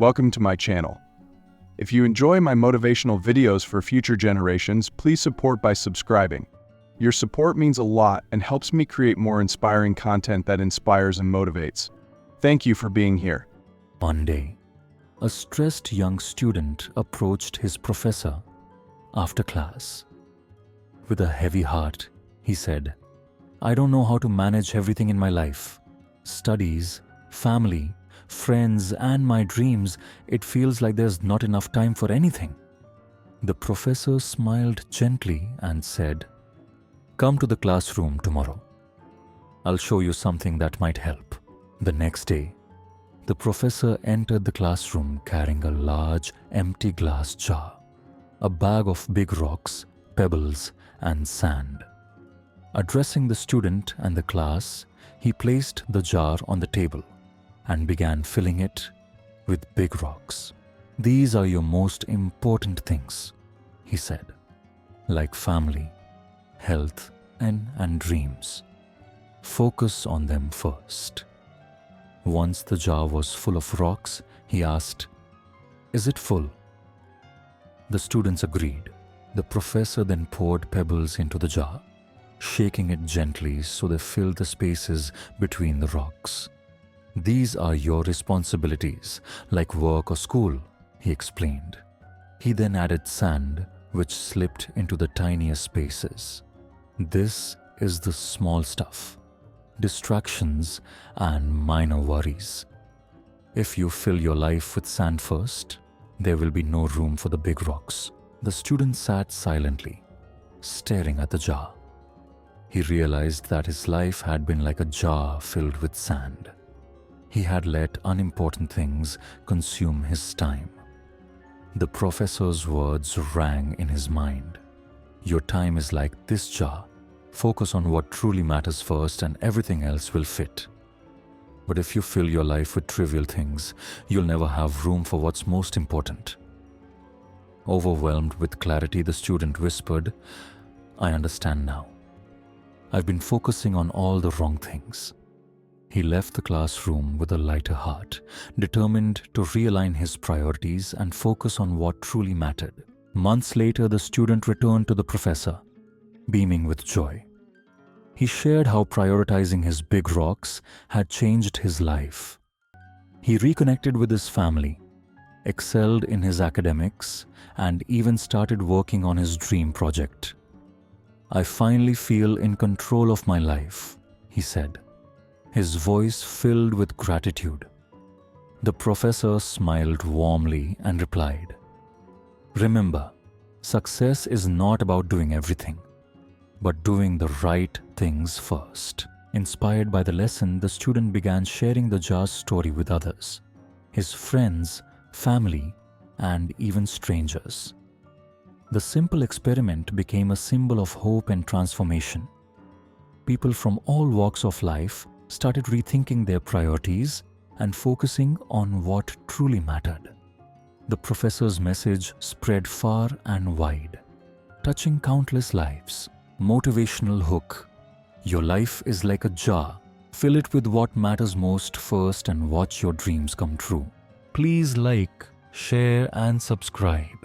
Welcome to my channel. If you enjoy my motivational videos for future generations, please support by subscribing. Your support means a lot and helps me create more inspiring content that inspires and motivates. Thank you for being here. One day, a stressed young student approached his professor after class. With a heavy heart, he said, "I don't know how to manage everything in my life. Studies, family, friends, and my dreams. It feels like there's not enough time for anything." The professor smiled gently and said, "Come to the classroom tomorrow. I'll show you something that might help." The next day, the professor entered the classroom carrying a large, empty glass jar, a bag of big rocks, pebbles, and sand. Addressing the student and the class, he placed the jar on the table and began filling it with big rocks. "These are your most important things," he said, "like family, health, and dreams. Focus on them first." Once the jar was full of rocks, he asked, "Is it full?" The students agreed. The professor then poured pebbles into the jar, shaking it gently so they filled the spaces between the rocks. "These are your responsibilities, like work or school," he explained. He then added sand, which slipped into the tiniest spaces. "This is the small stuff, distractions and minor worries. If you fill your life with sand first, there will be no room for the big rocks." The student sat silently, staring at the jar. He realized that his life had been like a jar filled with sand. He had let unimportant things consume his time. The professor's words rang in his mind. "Your time is like this jar. Focus on what truly matters first and everything else will fit. But if you fill your life with trivial things, you'll never have room for what's most important." Overwhelmed with clarity, the student whispered, "I understand now. I've been focusing on all the wrong things." He left the classroom with a lighter heart, determined to realign his priorities and focus on what truly mattered. Months later, the student returned to the professor, beaming with joy. He shared how prioritizing his big rocks had changed his life. He reconnected with his family, excelled in his academics, and even started working on his dream project. "I finally feel in control of my life," he said, his voice filled with gratitude. The professor smiled warmly and replied, "Remember, success is not about doing everything, but doing the right things first." Inspired by the lesson, the student began sharing the jar's story with others, his friends, family, and even strangers. The simple experiment became a symbol of hope and transformation. People from all walks of life started rethinking their priorities and focusing on what truly mattered. The professor's message spread far and wide, touching countless lives. Motivational hook: your life is like a jar. Fill it with what matters most first and watch your dreams come true. Please like, share, and subscribe.